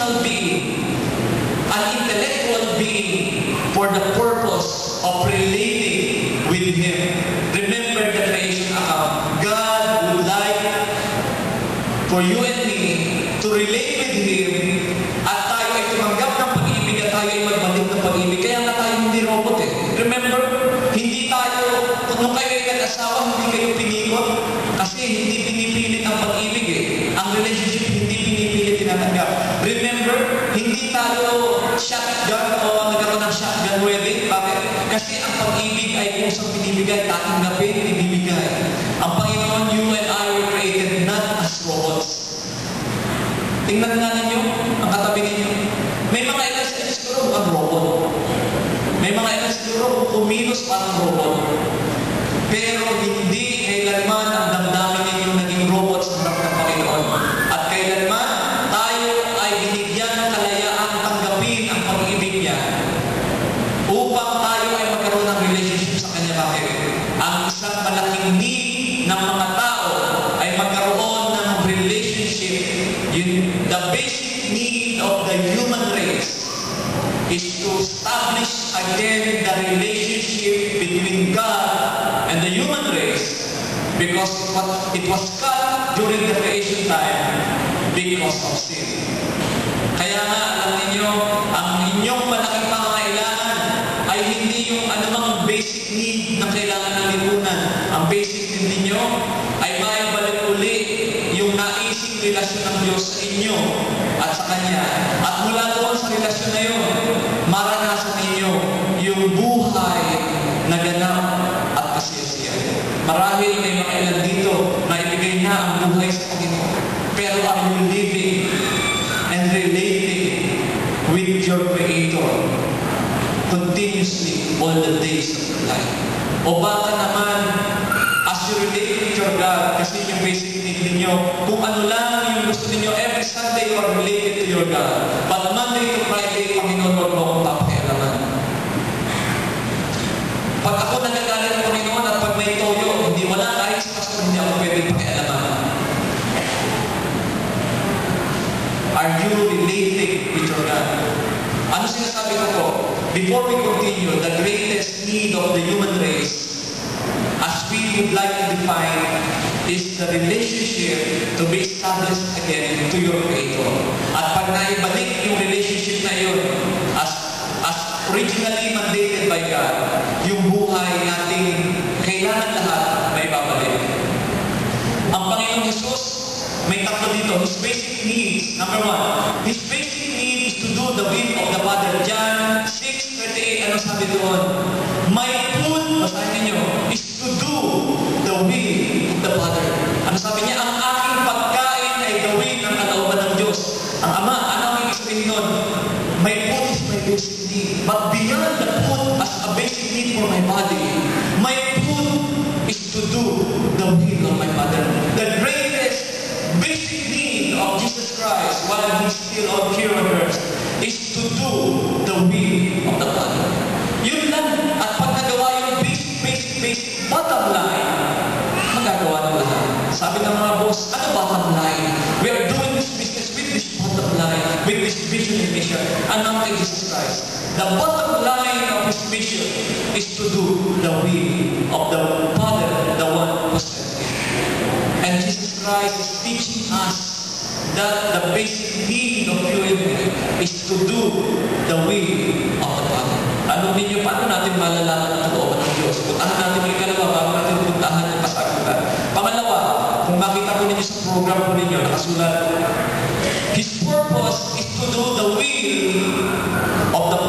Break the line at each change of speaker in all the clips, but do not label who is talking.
emotional being, an intellectual being for the purpose of relating with Him. Remember the creation account. God would like for you and me to relate with Him at tayo ay tumanggap ng pag-ibig at tayo ay magbalik ng pag-ibig. Kaya nga tayo hindi robot eh. Remember, hindi tayo, kung kayo ay nag-asawa, hindi kayo pinikot kasi hindi pinipilit ang pag-ibig eh. Ang relationship hindi pinipilit tinatanggap. Remember, hindi tayo shotgun o nagkaroon ng shotgun wedding. Bakit? Kasi ang pag-ibig ay kung sa pinibigay, tatanggapin, ibibigay. Ang Panginoon, you and I were created not as robots. Tingnan nga ninyo, ang katabi ninyo. May mga ilan sa inyo siguro mukhang robot. May mga ilan siguro kumilos parang robot. Pero hindi kailanman ang damdamin ninyo naging robot sa harap ng Panginoon. At kailanman tayo ay binigyan ng kalayaan tanggapin ang pag-ibig niya upang tayo ay magkaroon ng relationship sa Kanya. Bakit? Ang isang malaking need ng mga tao ay magkaroon ng relationship. The basic need of the human race is to establish again the relationship between God and the human race, because it was cut during the creation time because of sin. Kaya nga, alam ninyo, ang inyong malaking pangangailangan ay hindi yung anumang basic need na kailangan ng lipunan. Ang basic need ninyo ay maibalik uli yung naising relasyon ng Diyos sa inyo at sa Kanya. At mula doon sa relasyon na yun, maranasan ninyo yung buhay na ganap at kasiyasiyan. Marahil may mga ilan dito na ibigay na ang buhay sa Panginoon. Pero are you living and relating with your Creator continuously all the days of your life? O baka naman, as you relate with your God, kasi yung basic need ninyo, kung ano lang yung gusto ninyo, every Sunday you are related to your God. But Monday to Friday, Panginoon, wag mo akong papakialaman. Pag ako nagagalit ng Panginoon at pag may toyo, hindi wala kahit sa pastor, hindi ako pwede pakialaman. Are you relating with your God? Ano sinasabi ko po? Before we continue, the greatest need of the human race, as we would like to define, is the relationship to be established again to your Creator. At pag naibalik yung relationship na yun, as originally mandated by God, yung buhay natin, kailangan lahat may babalik. Ang Panginoong Jesus, may tatlo dito, His basic needs. Number one, His basic need is to do the will of the Father. John 6:38, ano sabi doon? My food, basahin ninyo, is to do the will of the Father. Ano sabi niya? Ang aking pagkain ay gawin ang kalooban ng Diyos. Ang Ama, ano ang ibig sabihin nun? My food is my basic need. But beyond the food as a basic need for my body, my food is to do the will of my Father. The greatest basic need of Jesus Christ while He's still on here on earth is to do the will of the Father. Yun lang. At pag nagawa yung basic bottom line, magagawa ng lahat. Sabi ng mga boss, ano bottom line? We are doing this business with this bottom line, with this vision and mission. Ano kay Jesus Christ? The bottom line of His mission is to do the will of the Father, the one who sent Him. And Jesus Christ is teaching us that the basic need of you and me is to do the will of the Father. Ano ninyo, paano natin malalaman ang kalooban ng Diyos? Puntahan natin yung ikalawa, bago natin puntahan ang kasagutan. Pangalawa, kung makita po ninyo sa program po ninyo, nakasulat, His purpose is to do the will of the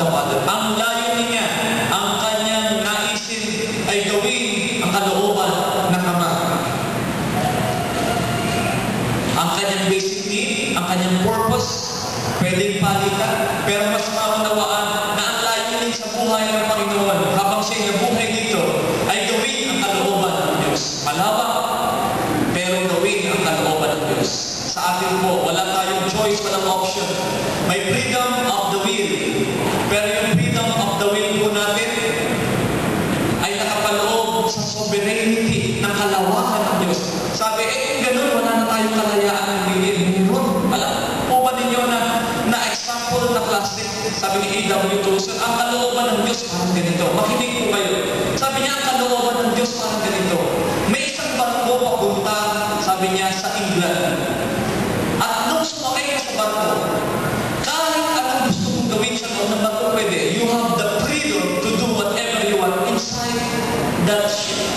Father. Ang layunin niya, ang kanyang naisin ay gawin ang kalooban ng Ama. Ang kanyang basic need, ang kanyang purpose, pwedeng palitan, pero mas maunawaan na ang layunin sa buhay ng Panginoon habang siya nabuhay dito ay gawin ang kalooban ng Diyos. Malawak, pero gawin ang kalooban ng Diyos. Sa atin po, wala tayong choice, walang option. May freedom of the will, pero yung freedom of the will po natin ay nakapaloob sa sovereignty ng kalawakan ng Diyos. Sabi, kung ganun, wala na tayong kalayaan ng bigay. Meron. Alam po ba ninyo na sabi ni A.W. Tozer, ang kalooban ng Diyos parang ganito. Makinig po kayo. Sabi niya, ang kalooban ng Diyos parang ganito. May isang barko papunta, sabi niya, sa England. At nung sumakay ka sa barko, kahit anong gusto mong gawin sa loob ng barko, pwede. You have the freedom to do whatever you want inside that ship.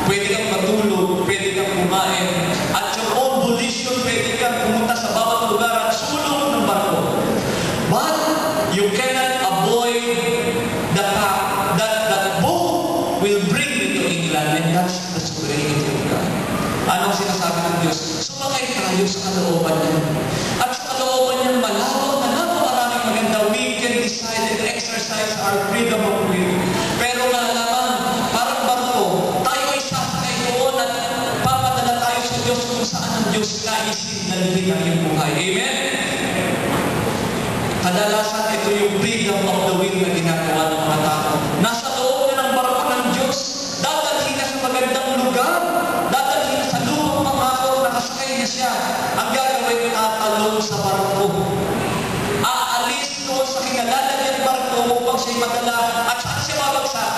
Pwede kang matulog, pwede kang kumain, at your own volition, pwede kang pumunta sa bawat lugar at sulong ng barko. But you cannot avoid the fact that that boat will bring you to England, and that's the sovereignty of God. Anong sinasabi ng Diyos? Sumakay tayo sa kalooban niya. At sa kalooban niya, malawak na napakaraming maganda. We can decide and exercise our freedom of will. Pero malalaman, parang barko, tayo ay sasakay doon at papadala tayo sa Diyos kung saan ang Diyos naisin na lihin ang iyong buhay. Amen? Kadalasan ito yung freedom of the will na ginagawa ng mga tao. Nasa loob na ng barko ng Diyos, dadalhin na sa magandang lugar, dadalhin na sa lumang pangako, nakasakay na siya. Ang gagawin, tatalong sa barko. Aalis doon sa kinalalagyan barko upang siya'y madala. At saan siya babagsak?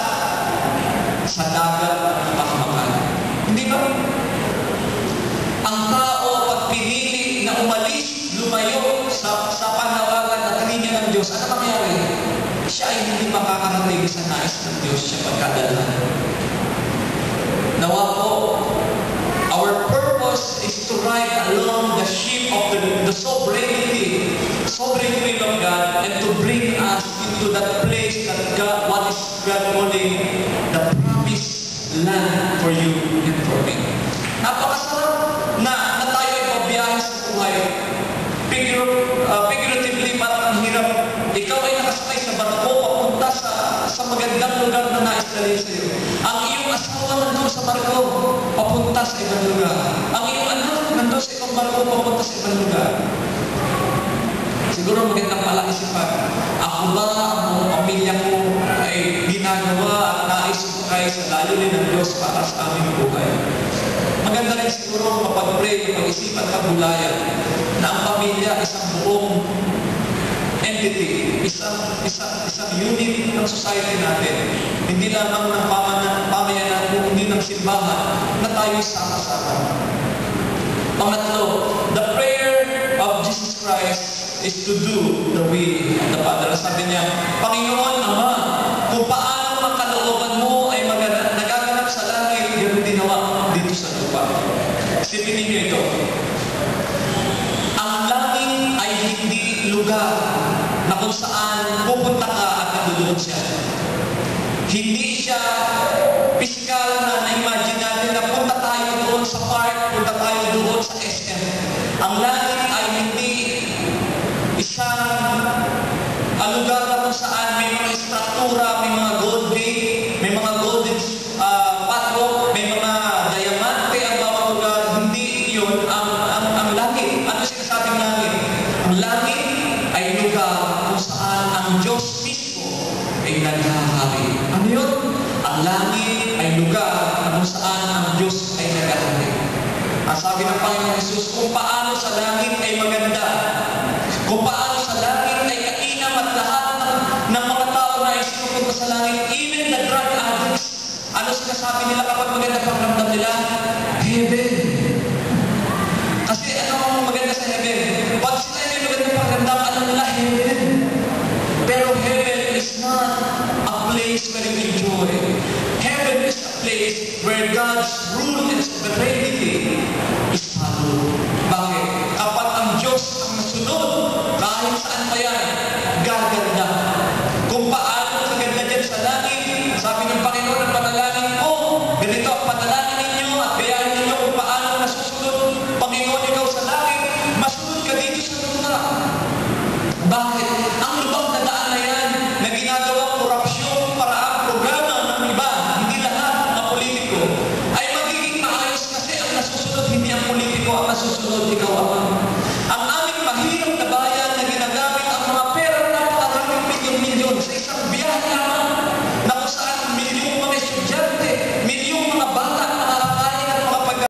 Sa dagat ng pakamakan. Hindi ba? Ang tao, pag pinili na umalis, lumayo sa panawagan at linya ng Diyos, ano mangyari? Siya ay hindi makakarating sa nais ng Diyos siya pagkadalhan. Nawa po, our purpose is to ride along the ship of the sovereignty will of God, and to bring us into that place that God, what is God calling the promised land for you and for me. Napakasarap na tayo ay pabiyahe sa buhay. Figuratively, parang ang hirap. Ikaw ay nakasakay sa barko papunta sa magandang lugar na nais-dali sa iyo. Ang iyong asawa nandun sa barko papunta sa ibang lugar. Ang iyong anak nandun sa ibang barko papunta sa ibang lugar. Siguro magandang palaisipan. Ako ba, ang mga pamilya ko ay ginagawa at naisukay sa layunin ng Diyos para sa aming buhay? Maganda rin siguro mapag-pray, mapag-isipan, kabulayan na ang pamilya isang buong entity, isang unit ng society natin. Hindi lamang ng pamayanan, kundi ng simbahan na tayo sama-sama. Pangatlo, the prayer of Jesus Christ is to do the will of the Father. Sabi niya, Panginoon Ama, kung paano ang kalooban mo ay nagaganap sa langit, ganoon din nawa dito sa lupa. Isipin niyo ito. Ang langit ay hindi lugar na kung saan pupunta ka at nandun siya. Hindi siya physical na na-imagine natin na punta tayo doon sa park, punta tayo doon sa SM. Ang langit ay hindi isang lugar na kung saan may mga struktura, may mga gold gate, may mga golden padlock, may mga diamante ang bawat lugar. Hindi yun ang langit. Ano sinasabing langit? Ang langit ay lugar kung saan ang Diyos mismo ay naghahari. Ano yun? Ang langit ay lugar kung saan ang Diyos ay naghahari. Ang sabi ng Panginoon Jesus, kung paano sa langit ay maganda, kung paano sa langit ay kainam at lahat ng mga tao na ay sinupunta sa langit, even the drug addicts, ano sinasabi nila kapag maganda pakiramdam nila? Heaven. Kasi ano ang maganda sa heaven? Pag sila ay maganda pakiramdam, ano nila? Heaven. Pero heaven is not a place where you enjoy. Heaven is a place where God's rule and sovereignty is followed. Bakit? Kapag ang Diyos ang nasunod, kahit saan pa yan, gaganda. Kung paano kaganda dyan sa langit, sabi ng Panginoon ng panalangin ko, ganito ang panalangin ninyo at gayahin ninyo kung paano nasusunod, Panginoon, ikaw sa langit, masunod ka dito sa lupa. Bakit?